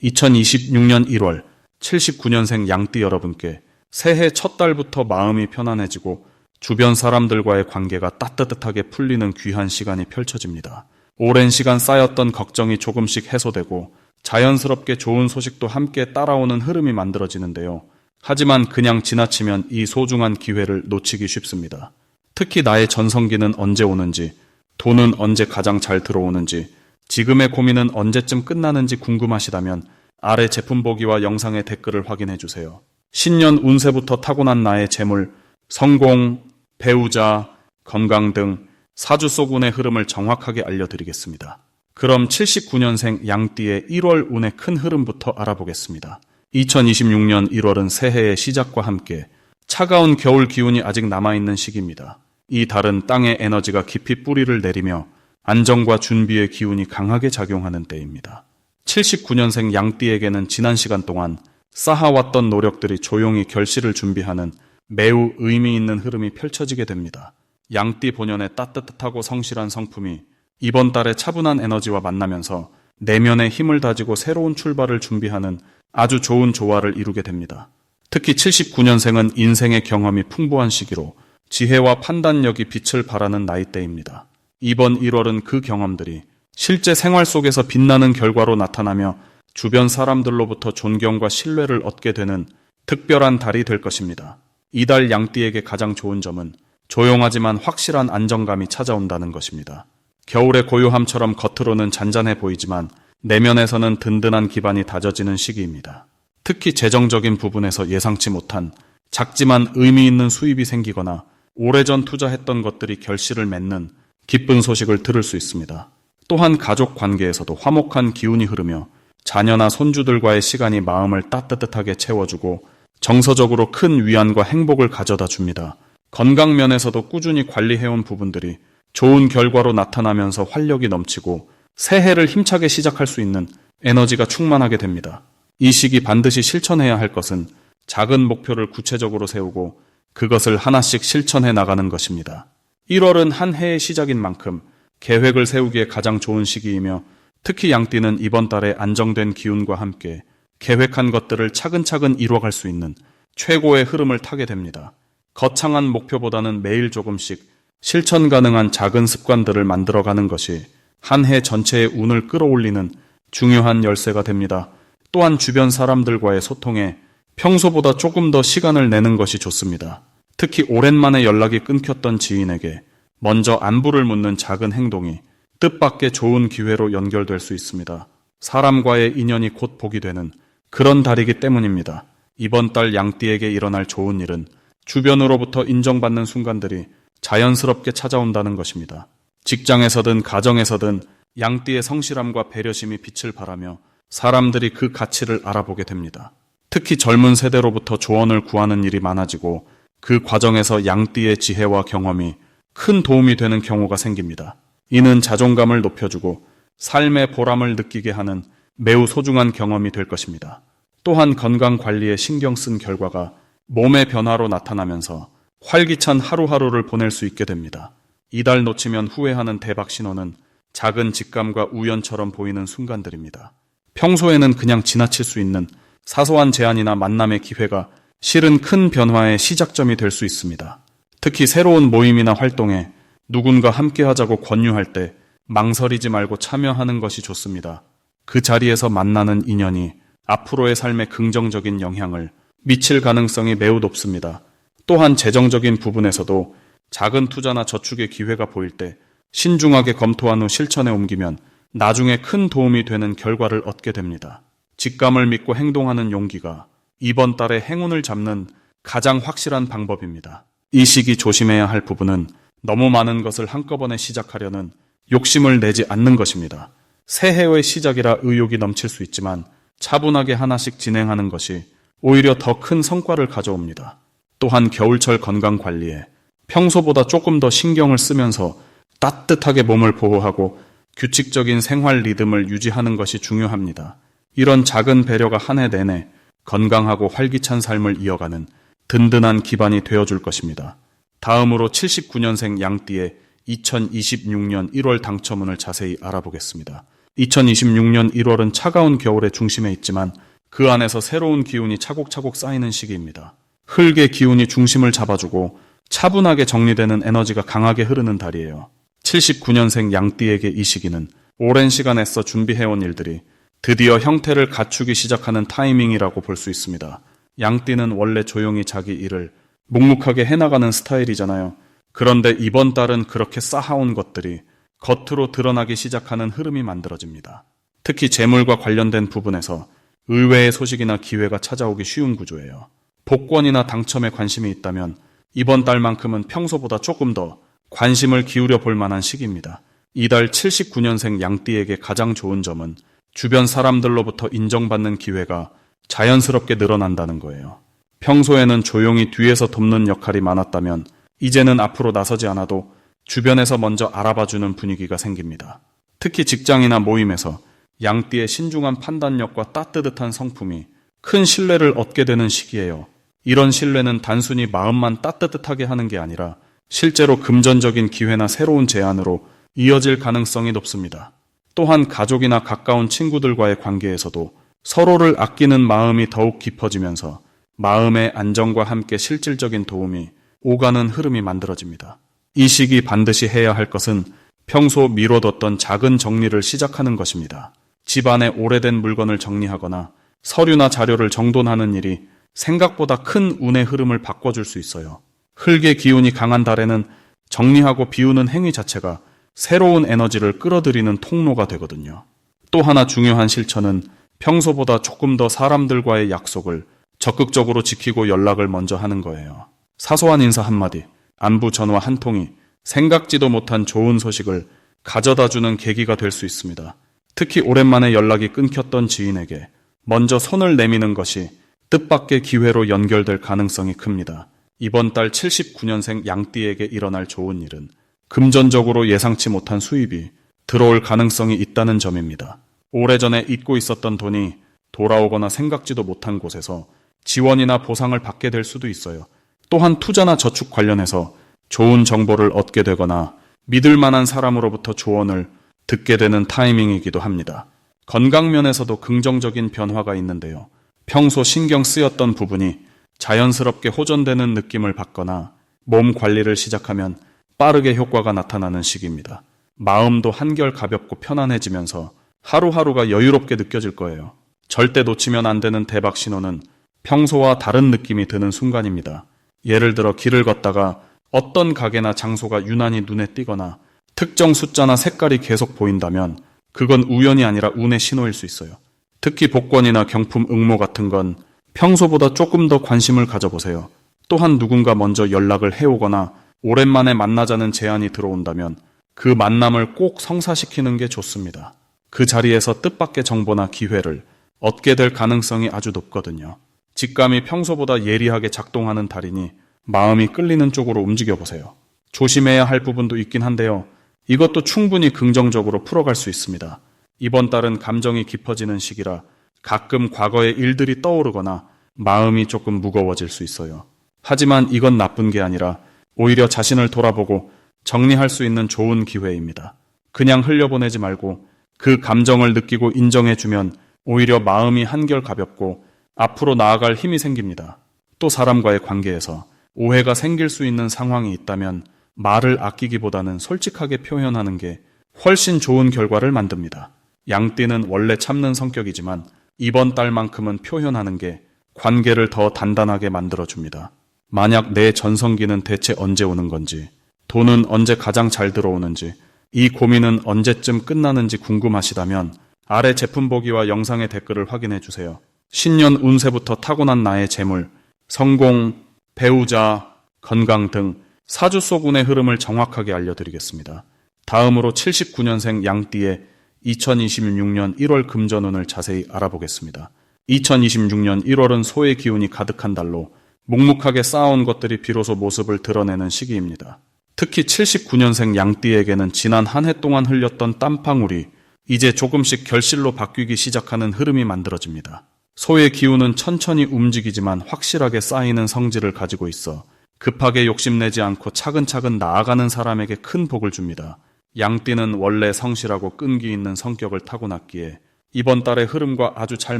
2026년 1월 79년생 양띠 여러분께 새해 첫 달부터 마음이 편안해지고 주변 사람들과의 관계가 따뜻하게 풀리는 귀한 시간이 펼쳐집니다. 오랜 시간 쌓였던 걱정이 조금씩 해소되고 자연스럽게 좋은 소식도 함께 따라오는 흐름이 만들어지는데요. 하지만 그냥 지나치면 이 소중한 기회를 놓치기 쉽습니다. 특히 나의 전성기는 언제 오는지, 돈은 언제 가장 잘 들어오는지, 지금의 고민은 언제쯤 끝나는지 궁금하시다면 아래 제품 보기와 영상의 댓글을 확인해주세요. 신년 운세부터 타고난 나의 재물, 성공, 배우자, 건강 등 사주속운의 흐름을 정확하게 알려드리겠습니다. 그럼 79년생 양띠의 1월 운의 큰 흐름부터 알아보겠습니다. 2026년 1월은 새해의 시작과 함께 차가운 겨울 기운이 아직 남아있는 시기입니다. 이 달은 땅의 에너지가 깊이 뿌리를 내리며 안정과 준비의 기운이 강하게 작용하는 때입니다. 79년생 양띠에게는 지난 시간 동안 쌓아왔던 노력들이 조용히 결실을 준비하는 매우 의미 있는 흐름이 펼쳐지게 됩니다. 양띠 본연의 따뜻하고 성실한 성품이 이번 달에 차분한 에너지와 만나면서 내면의 힘을 다지고 새로운 출발을 준비하는 아주 좋은 조화를 이루게 됩니다. 특히 79년생은 인생의 경험이 풍부한 시기로 지혜와 판단력이 빛을 발하는 나이대입니다. 이번 1월은 그 경험들이 실제 생활 속에서 빛나는 결과로 나타나며 주변 사람들로부터 존경과 신뢰를 얻게 되는 특별한 달이 될 것입니다. 이달 양띠에게 가장 좋은 점은 조용하지만 확실한 안정감이 찾아온다는 것입니다. 겨울의 고요함처럼 겉으로는 잔잔해 보이지만 내면에서는 든든한 기반이 다져지는 시기입니다. 특히 재정적인 부분에서 예상치 못한 작지만 의미 있는 수입이 생기거나 오래전 투자했던 것들이 결실을 맺는 기쁜 소식을 들을 수 있습니다. 또한 가족 관계에서도 화목한 기운이 흐르며 자녀나 손주들과의 시간이 마음을 따뜻하게 채워주고 정서적으로 큰 위안과 행복을 가져다 줍니다. 건강 면에서도 꾸준히 관리해온 부분들이 좋은 결과로 나타나면서 활력이 넘치고 새해를 힘차게 시작할 수 있는 에너지가 충만하게 됩니다. 이 시기 반드시 실천해야 할 것은 작은 목표를 구체적으로 세우고 그것을 하나씩 실천해 나가는 것입니다. 1월은 한 해의 시작인 만큼 계획을 세우기에 가장 좋은 시기이며 특히 양띠는 이번 달에 안정된 기운과 함께 계획한 것들을 차근차근 이뤄갈 수 있는 최고의 흐름을 타게 됩니다. 거창한 목표보다는 매일 조금씩 실천 가능한 작은 습관들을 만들어가는 것이 한 해 전체의 운을 끌어올리는 중요한 열쇠가 됩니다. 또한 주변 사람들과의 소통에 평소보다 조금 더 시간을 내는 것이 좋습니다. 특히 오랜만에 연락이 끊겼던 지인에게 먼저 안부를 묻는 작은 행동이 뜻밖의 좋은 기회로 연결될 수 있습니다. 사람과의 인연이 곧 복이 되는 그런 달이기 때문입니다. 이번 달 양띠에게 일어날 좋은 일은 주변으로부터 인정받는 순간들이 자연스럽게 찾아온다는 것입니다. 직장에서든 가정에서든 양띠의 성실함과 배려심이 빛을 발하며 사람들이 그 가치를 알아보게 됩니다. 특히 젊은 세대로부터 조언을 구하는 일이 많아지고 그 과정에서 양띠의 지혜와 경험이 큰 도움이 되는 경우가 생깁니다. 이는 자존감을 높여주고 삶의 보람을 느끼게 하는 매우 소중한 경험이 될 것입니다. 또한 건강 관리에 신경 쓴 결과가 몸의 변화로 나타나면서 활기찬 하루하루를 보낼 수 있게 됩니다. 이달 놓치면 후회하는 대박 신호는 작은 직감과 우연처럼 보이는 순간들입니다. 평소에는 그냥 지나칠 수 있는 사소한 제안이나 만남의 기회가 실은 큰 변화의 시작점이 될 수 있습니다. 특히 새로운 모임이나 활동에 누군가 함께 하자고 권유할 때 망설이지 말고 참여하는 것이 좋습니다. 그 자리에서 만나는 인연이 앞으로의 삶에 긍정적인 영향을 미칠 가능성이 매우 높습니다. 또한 재정적인 부분에서도 작은 투자나 저축의 기회가 보일 때 신중하게 검토한 후 실천에 옮기면 나중에 큰 도움이 되는 결과를 얻게 됩니다. 직감을 믿고 행동하는 용기가 이번 달에 행운을 잡는 가장 확실한 방법입니다. 이 시기 조심해야 할 부분은 너무 많은 것을 한꺼번에 시작하려는 욕심을 내지 않는 것입니다. 새해의 시작이라 의욕이 넘칠 수 있지만 차분하게 하나씩 진행하는 것이 오히려 더 큰 성과를 가져옵니다. 또한 겨울철 건강 관리에 평소보다 조금 더 신경을 쓰면서 따뜻하게 몸을 보호하고 규칙적인 생활 리듬을 유지하는 것이 중요합니다. 이런 작은 배려가 한 해 내내 건강하고 활기찬 삶을 이어가는 든든한 기반이 되어줄 것입니다. 다음으로 79년생 양띠의 2026년 1월 당첨운을 자세히 알아보겠습니다. 2026년 1월은 차가운 겨울의 중심에 있지만 그 안에서 새로운 기운이 차곡차곡 쌓이는 시기입니다. 흙의 기운이 중심을 잡아주고 차분하게 정리되는 에너지가 강하게 흐르는 달이에요. 79년생 양띠에게 이 시기는 오랜 시간 애써 준비해온 일들이 드디어 형태를 갖추기 시작하는 타이밍이라고 볼 수 있습니다. 양띠는 원래 조용히 자기 일을 묵묵하게 해나가는 스타일이잖아요. 그런데 이번 달은 그렇게 쌓아온 것들이 겉으로 드러나기 시작하는 흐름이 만들어집니다. 특히 재물과 관련된 부분에서 의외의 소식이나 기회가 찾아오기 쉬운 구조예요. 복권이나 당첨에 관심이 있다면 이번 달만큼은 평소보다 조금 더 관심을 기울여 볼 만한 시기입니다. 이달 79년생 양띠에게 가장 좋은 점은 주변 사람들로부터 인정받는 기회가 자연스럽게 늘어난다는 거예요. 평소에는 조용히 뒤에서 돕는 역할이 많았다면 이제는 앞으로 나서지 않아도 주변에서 먼저 알아봐주는 분위기가 생깁니다. 특히 직장이나 모임에서 양띠의 신중한 판단력과 따뜻한 성품이 큰 신뢰를 얻게 되는 시기예요. 이런 신뢰는 단순히 마음만 따뜻하게 하는 게 아니라 실제로 금전적인 기회나 새로운 제안으로 이어질 가능성이 높습니다. 또한 가족이나 가까운 친구들과의 관계에서도 서로를 아끼는 마음이 더욱 깊어지면서 마음의 안정과 함께 실질적인 도움이 오가는 흐름이 만들어집니다. 이 시기 반드시 해야 할 것은 평소 미뤄뒀던 작은 정리를 시작하는 것입니다. 집안의 오래된 물건을 정리하거나 서류나 자료를 정돈하는 일이 생각보다 큰 운의 흐름을 바꿔줄 수 있어요. 흙의 기운이 강한 달에는 정리하고 비우는 행위 자체가 새로운 에너지를 끌어들이는 통로가 되거든요. 또 하나 중요한 실천은 평소보다 조금 더 사람들과의 약속을 적극적으로 지키고 연락을 먼저 하는 거예요. 사소한 인사 한마디, 안부 전화 한 통이 생각지도 못한 좋은 소식을 가져다주는 계기가 될 수 있습니다. 특히 오랜만에 연락이 끊겼던 지인에게 먼저 손을 내미는 것이 뜻밖의 기회로 연결될 가능성이 큽니다. 이번 달 79년생 양띠에게 일어날 좋은 일은 금전적으로 예상치 못한 수입이 들어올 가능성이 있다는 점입니다. 오래전에 잊고 있었던 돈이 돌아오거나 생각지도 못한 곳에서 지원이나 보상을 받게 될 수도 있어요. 또한 투자나 저축 관련해서 좋은 정보를 얻게 되거나 믿을 만한 사람으로부터 조언을 듣게 되는 타이밍이기도 합니다. 건강 면에서도 긍정적인 변화가 있는데요. 평소 신경 쓰였던 부분이 자연스럽게 호전되는 느낌을 받거나 몸 관리를 시작하면 빠르게 효과가 나타나는 시기입니다. 마음도 한결 가볍고 편안해지면서 하루하루가 여유롭게 느껴질 거예요. 절대 놓치면 안 되는 대박 신호는 평소와 다른 느낌이 드는 순간입니다. 예를 들어 길을 걷다가 어떤 가게나 장소가 유난히 눈에 띄거나 특정 숫자나 색깔이 계속 보인다면 그건 우연이 아니라 운의 신호일 수 있어요. 특히 복권이나 경품 응모 같은 건 평소보다 조금 더 관심을 가져보세요. 또한 누군가 먼저 연락을 해오거나 오랜만에 만나자는 제안이 들어온다면 그 만남을 꼭 성사시키는 게 좋습니다. 그 자리에서 뜻밖의 정보나 기회를 얻게 될 가능성이 아주 높거든요. 직감이 평소보다 예리하게 작동하는 달이니 마음이 끌리는 쪽으로 움직여보세요. 조심해야 할 부분도 있긴 한데요. 이것도 충분히 긍정적으로 풀어갈 수 있습니다. 이번 달은 감정이 깊어지는 시기라 가끔 과거의 일들이 떠오르거나 마음이 조금 무거워질 수 있어요. 하지만 이건 나쁜 게 아니라 오히려 자신을 돌아보고 정리할 수 있는 좋은 기회입니다. 그냥 흘려보내지 말고 그 감정을 느끼고 인정해주면 오히려 마음이 한결 가볍고 앞으로 나아갈 힘이 생깁니다. 또 사람과의 관계에서 오해가 생길 수 있는 상황이 있다면 말을 아끼기보다는 솔직하게 표현하는 게 훨씬 좋은 결과를 만듭니다. 양띠는 원래 참는 성격이지만 이번 달만큼은 표현하는 게 관계를 더 단단하게 만들어줍니다. 만약 내 전성기는 대체 언제 오는 건지, 돈은 언제 가장 잘 들어오는지, 이 고민은 언제쯤 끝나는지 궁금하시다면 아래 제품 보기와 영상의 댓글을 확인해 주세요. 신년 운세부터 타고난 나의 재물, 성공, 배우자, 건강 등 사주 속 운의 흐름을 정확하게 알려드리겠습니다. 다음으로 79년생 양띠의 2026년 1월 금전운을 자세히 알아보겠습니다. 2026년 1월은 소의 기운이 가득한 달로 묵묵하게 쌓아온 것들이 비로소 모습을 드러내는 시기입니다. 특히 79년생 양띠에게는 지난 한 해 동안 흘렸던 땀방울이 이제 조금씩 결실로 바뀌기 시작하는 흐름이 만들어집니다. 소의 기운은 천천히 움직이지만 확실하게 쌓이는 성질을 가지고 있어 급하게 욕심내지 않고 차근차근 나아가는 사람에게 큰 복을 줍니다. 양띠는 원래 성실하고 끈기 있는 성격을 타고났기에 이번 달의 흐름과 아주 잘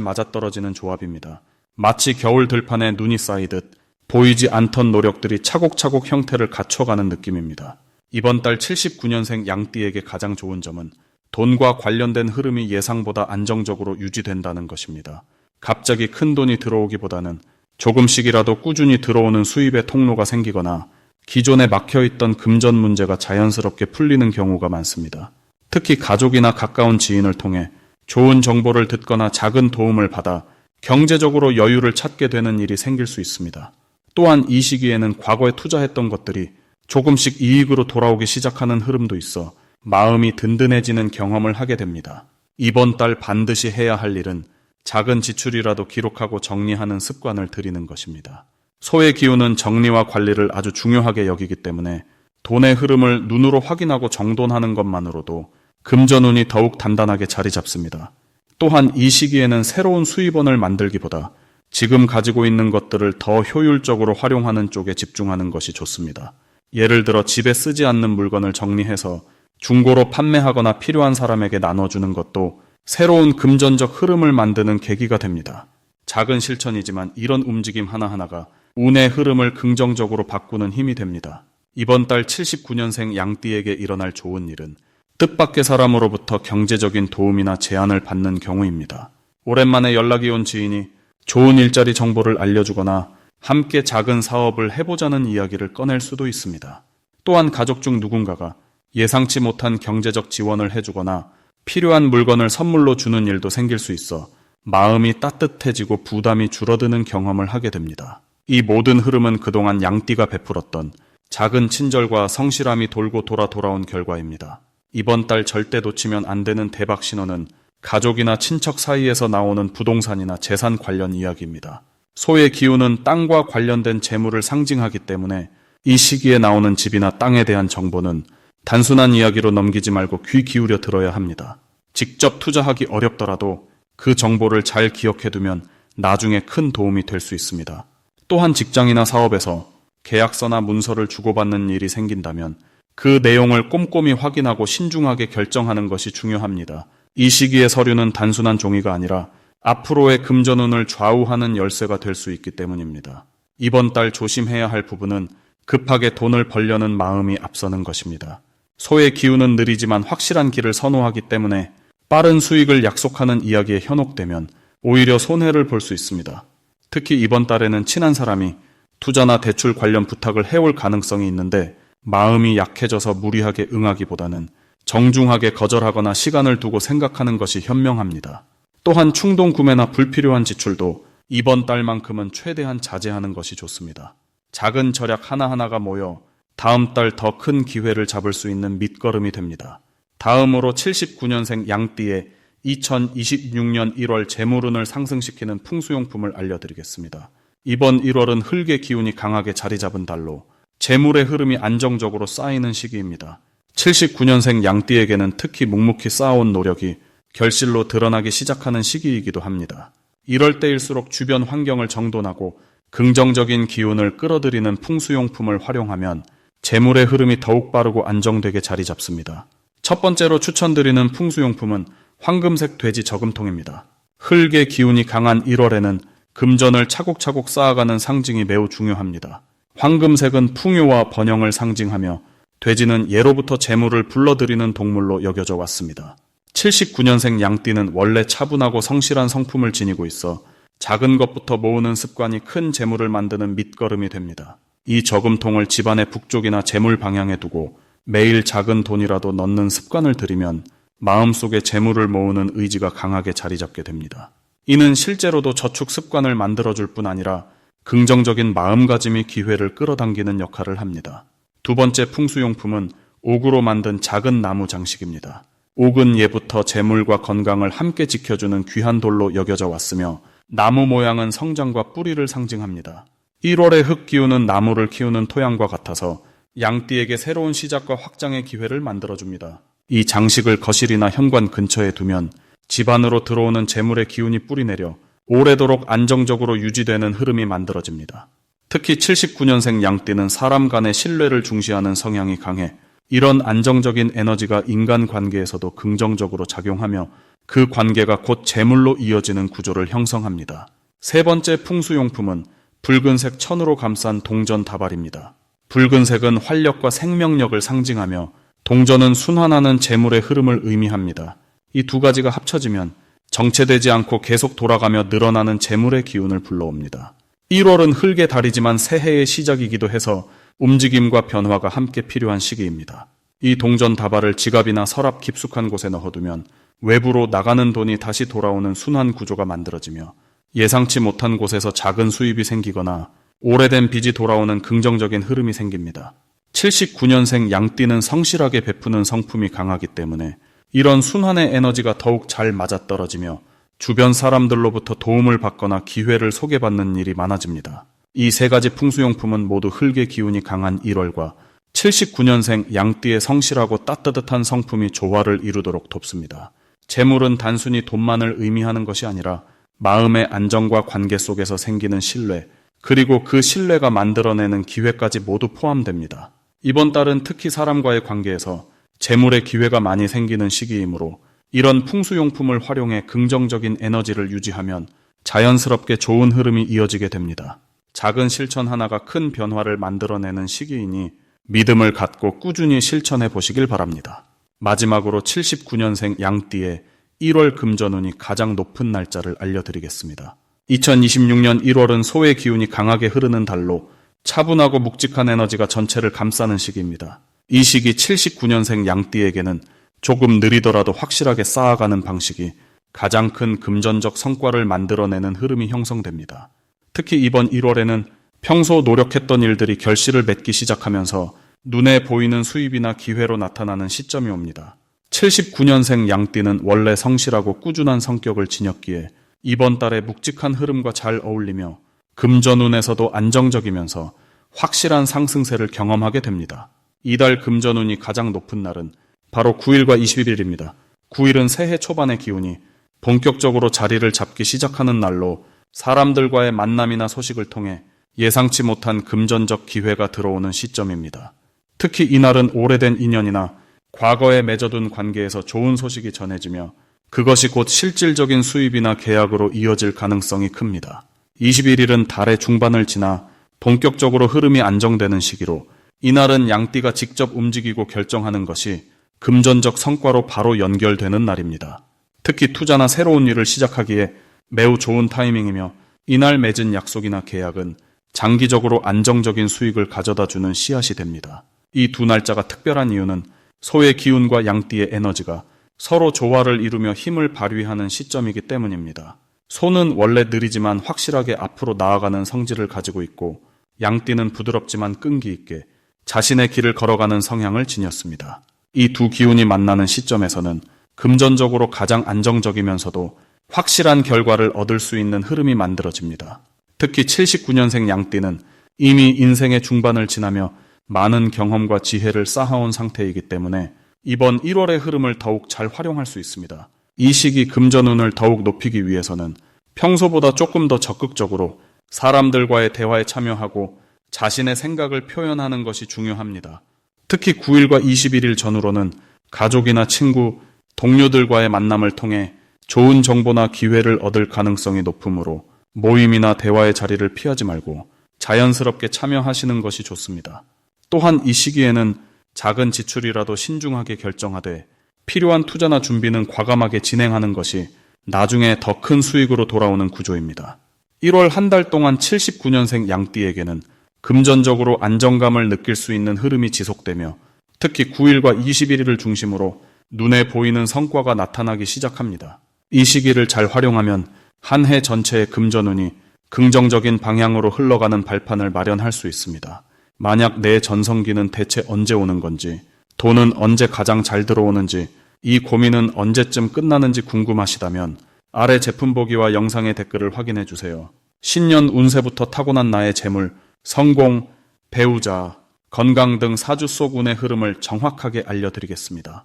맞아떨어지는 조합입니다. 마치 겨울 들판에 눈이 쌓이듯 보이지 않던 노력들이 차곡차곡 형태를 갖춰가는 느낌입니다. 이번 달 79년생 양띠에게 가장 좋은 점은 돈과 관련된 흐름이 예상보다 안정적으로 유지된다는 것입니다. 갑자기 큰 돈이 들어오기보다는 조금씩이라도 꾸준히 들어오는 수입의 통로가 생기거나 기존에 막혀있던 금전 문제가 자연스럽게 풀리는 경우가 많습니다. 특히 가족이나 가까운 지인을 통해 좋은 정보를 듣거나 작은 도움을 받아 경제적으로 여유를 찾게 되는 일이 생길 수 있습니다. 또한 이 시기에는 과거에 투자했던 것들이 조금씩 이익으로 돌아오기 시작하는 흐름도 있어 마음이 든든해지는 경험을 하게 됩니다. 이번 달 반드시 해야 할 일은 작은 지출이라도 기록하고 정리하는 습관을 들이는 것입니다. 소의 기운은 정리와 관리를 아주 중요하게 여기기 때문에 돈의 흐름을 눈으로 확인하고 정돈하는 것만으로도 금전운이 더욱 단단하게 자리 잡습니다. 또한 이 시기에는 새로운 수입원을 만들기보다 지금 가지고 있는 것들을 더 효율적으로 활용하는 쪽에 집중하는 것이 좋습니다. 예를 들어 집에 쓰지 않는 물건을 정리해서 중고로 판매하거나 필요한 사람에게 나눠주는 것도 새로운 금전적 흐름을 만드는 계기가 됩니다. 작은 실천이지만 이런 움직임 하나하나가 운의 흐름을 긍정적으로 바꾸는 힘이 됩니다. 이번 달 79년생 양띠에게 일어날 좋은 일은 뜻밖의 사람으로부터 경제적인 도움이나 제안을 받는 경우입니다. 오랜만에 연락이 온 지인이 좋은 일자리 정보를 알려주거나 함께 작은 사업을 해보자는 이야기를 꺼낼 수도 있습니다. 또한 가족 중 누군가가 예상치 못한 경제적 지원을 해주거나 필요한 물건을 선물로 주는 일도 생길 수 있어 마음이 따뜻해지고 부담이 줄어드는 경험을 하게 됩니다. 이 모든 흐름은 그동안 양띠가 베풀었던 작은 친절과 성실함이 돌고 돌아온 결과입니다. 이번 달 절대 놓치면 안 되는 대박 신호는 가족이나 친척 사이에서 나오는 부동산이나 재산 관련 이야기입니다. 소의 기운은 땅과 관련된 재물을 상징하기 때문에 이 시기에 나오는 집이나 땅에 대한 정보는 단순한 이야기로 넘기지 말고 귀 기울여 들어야 합니다. 직접 투자하기 어렵더라도 그 정보를 잘 기억해두면 나중에 큰 도움이 될 수 있습니다. 또한 직장이나 사업에서 계약서나 문서를 주고받는 일이 생긴다면 그 내용을 꼼꼼히 확인하고 신중하게 결정하는 것이 중요합니다. 이 시기의 서류는 단순한 종이가 아니라 앞으로의 금전운을 좌우하는 열쇠가 될 수 있기 때문입니다. 이번 달 조심해야 할 부분은 급하게 돈을 벌려는 마음이 앞서는 것입니다. 소의 기운은 느리지만 확실한 길을 선호하기 때문에 빠른 수익을 약속하는 이야기에 현혹되면 오히려 손해를 볼 수 있습니다. 특히 이번 달에는 친한 사람이 투자나 대출 관련 부탁을 해올 가능성이 있는데 마음이 약해져서 무리하게 응하기보다는 정중하게 거절하거나 시간을 두고 생각하는 것이 현명합니다. 또한 충동 구매나 불필요한 지출도 이번 달만큼은 최대한 자제하는 것이 좋습니다. 작은 절약 하나하나가 모여 다음 달 더 큰 기회를 잡을 수 있는 밑거름이 됩니다. 다음으로 79년생 양띠의 2026년 1월 재물운을 상승시키는 풍수용품을 알려드리겠습니다. 이번 1월은 흙의 기운이 강하게 자리 잡은 달로 재물의 흐름이 안정적으로 쌓이는 시기입니다. 79년생 양띠에게는 특히 묵묵히 쌓아온 노력이 결실로 드러나기 시작하는 시기이기도 합니다. 이럴 때일수록 주변 환경을 정돈하고 긍정적인 기운을 끌어들이는 풍수용품을 활용하면 재물의 흐름이 더욱 빠르고 안정되게 자리 잡습니다. 첫 번째로 추천드리는 풍수용품은 황금색 돼지 저금통입니다. 흙의 기운이 강한 1월에는 금전을 차곡차곡 쌓아가는 상징이 매우 중요합니다. 황금색은 풍요와 번영을 상징하며 돼지는 예로부터 재물을 불러들이는 동물로 여겨져 왔습니다. 79년생 양띠는 원래 차분하고 성실한 성품을 지니고 있어 작은 것부터 모으는 습관이 큰 재물을 만드는 밑거름이 됩니다. 이 저금통을 집안의 북쪽이나 재물 방향에 두고 매일 작은 돈이라도 넣는 습관을 들이면 마음속에 재물을 모으는 의지가 강하게 자리 잡게 됩니다. 이는 실제로도 저축 습관을 만들어줄 뿐 아니라 긍정적인 마음가짐이 기회를 끌어당기는 역할을 합니다. 두 번째 풍수용품은 옥으로 만든 작은 나무 장식입니다. 옥은 예부터 재물과 건강을 함께 지켜주는 귀한 돌로 여겨져 왔으며 나무 모양은 성장과 뿌리를 상징합니다. 1월의 흙 기운은 나무를 키우는 토양과 같아서 양띠에게 새로운 시작과 확장의 기회를 만들어줍니다. 이 장식을 거실이나 현관 근처에 두면 집 안으로 들어오는 재물의 기운이 뿌리내려 오래도록 안정적으로 유지되는 흐름이 만들어집니다. 특히 79년생 양띠는 사람 간의 신뢰를 중시하는 성향이 강해 이런 안정적인 에너지가 인간관계에서도 긍정적으로 작용하며 그 관계가 곧 재물로 이어지는 구조를 형성합니다. 세 번째 풍수용품은 붉은색 천으로 감싼 동전 다발입니다. 붉은색은 활력과 생명력을 상징하며 동전은 순환하는 재물의 흐름을 의미합니다. 이 두 가지가 합쳐지면 정체되지 않고 계속 돌아가며 늘어나는 재물의 기운을 불러옵니다. 1월은 흙의 달이지만 새해의 시작이기도 해서 움직임과 변화가 함께 필요한 시기입니다. 이 동전 다발을 지갑이나 서랍 깊숙한 곳에 넣어두면 외부로 나가는 돈이 다시 돌아오는 순환 구조가 만들어지며 예상치 못한 곳에서 작은 수입이 생기거나 오래된 빚이 돌아오는 긍정적인 흐름이 생깁니다. 79년생 양띠는 성실하게 베푸는 성품이 강하기 때문에 이런 순환의 에너지가 더욱 잘 맞아떨어지며 주변 사람들로부터 도움을 받거나 기회를 소개받는 일이 많아집니다. 이 세 가지 풍수용품은 모두 흙의 기운이 강한 1월과 79년생 양띠의 성실하고 따뜻한 성품이 조화를 이루도록 돕습니다. 재물은 단순히 돈만을 의미하는 것이 아니라 마음의 안정과 관계 속에서 생기는 신뢰, 그리고 그 신뢰가 만들어내는 기회까지 모두 포함됩니다. 이번 달은 특히 사람과의 관계에서 재물의 기회가 많이 생기는 시기이므로 이런 풍수용품을 활용해 긍정적인 에너지를 유지하면 자연스럽게 좋은 흐름이 이어지게 됩니다. 작은 실천 하나가 큰 변화를 만들어내는 시기이니 믿음을 갖고 꾸준히 실천해 보시길 바랍니다. 마지막으로 79년생 양띠의 1월 금전운이 가장 높은 날짜를 알려드리겠습니다. 2026년 1월은 소의 기운이 강하게 흐르는 달로 차분하고 묵직한 에너지가 전체를 감싸는 시기입니다. 이 시기 79년생 양띠에게는 조금 느리더라도 확실하게 쌓아가는 방식이 가장 큰 금전적 성과를 만들어내는 흐름이 형성됩니다. 특히 이번 1월에는 평소 노력했던 일들이 결실을 맺기 시작하면서 눈에 보이는 수입이나 기회로 나타나는 시점이 옵니다. 79년생 양띠는 원래 성실하고 꾸준한 성격을 지녔기에 이번 달에 묵직한 흐름과 잘 어울리며 금전운에서도 안정적이면서 확실한 상승세를 경험하게 됩니다. 이달 금전운이 가장 높은 날은 바로 9일과 21일입니다. 9일은 새해 초반의 기운이 본격적으로 자리를 잡기 시작하는 날로 사람들과의 만남이나 소식을 통해 예상치 못한 금전적 기회가 들어오는 시점입니다. 특히 이날은 오래된 인연이나 과거에 맺어둔 관계에서 좋은 소식이 전해지며 그것이 곧 실질적인 수입이나 계약으로 이어질 가능성이 큽니다. 21일은 달의 중반을 지나 본격적으로 흐름이 안정되는 시기로 이날은 양띠가 직접 움직이고 결정하는 것이 금전적 성과로 바로 연결되는 날입니다. 특히 투자나 새로운 일을 시작하기에 매우 좋은 타이밍이며 이날 맺은 약속이나 계약은 장기적으로 안정적인 수익을 가져다주는 씨앗이 됩니다. 이 두 날짜가 특별한 이유는 소의 기운과 양띠의 에너지가 서로 조화를 이루며 힘을 발휘하는 시점이기 때문입니다. 소는 원래 느리지만 확실하게 앞으로 나아가는 성질을 가지고 있고 양띠는 부드럽지만 끈기 있게 자신의 길을 걸어가는 성향을 지녔습니다. 이 두 기운이 만나는 시점에서는 금전적으로 가장 안정적이면서도 확실한 결과를 얻을 수 있는 흐름이 만들어집니다. 특히 79년생 양띠는 이미 인생의 중반을 지나며 많은 경험과 지혜를 쌓아온 상태이기 때문에 이번 1월의 흐름을 더욱 잘 활용할 수 있습니다. 이 시기 금전운을 더욱 높이기 위해서는 평소보다 조금 더 적극적으로 사람들과의 대화에 참여하고 자신의 생각을 표현하는 것이 중요합니다. 특히 9일과 21일 전후로는 가족이나 친구, 동료들과의 만남을 통해 좋은 정보나 기회를 얻을 가능성이 높으므로 모임이나 대화의 자리를 피하지 말고 자연스럽게 참여하시는 것이 좋습니다. 또한 이 시기에는 작은 지출이라도 신중하게 결정하되 필요한 투자나 준비는 과감하게 진행하는 것이 나중에 더 큰 수익으로 돌아오는 구조입니다. 1월 한 달 동안 79년생 양띠에게는 금전적으로 안정감을 느낄 수 있는 흐름이 지속되며 특히 9일과 21일을 중심으로 눈에 보이는 성과가 나타나기 시작합니다. 이 시기를 잘 활용하면 한 해 전체의 금전운이 긍정적인 방향으로 흘러가는 발판을 마련할 수 있습니다. 만약 내 전성기는 대체 언제 오는 건지, 돈은 언제 가장 잘 들어오는지, 이 고민은 언제쯤 끝나는지 궁금하시다면 아래 제품 보기와 영상의 댓글을 확인해 주세요. 신년 운세부터 타고난 나의 재물, 성공, 배우자, 건강 등 사주 속 운의 흐름을 정확하게 알려드리겠습니다.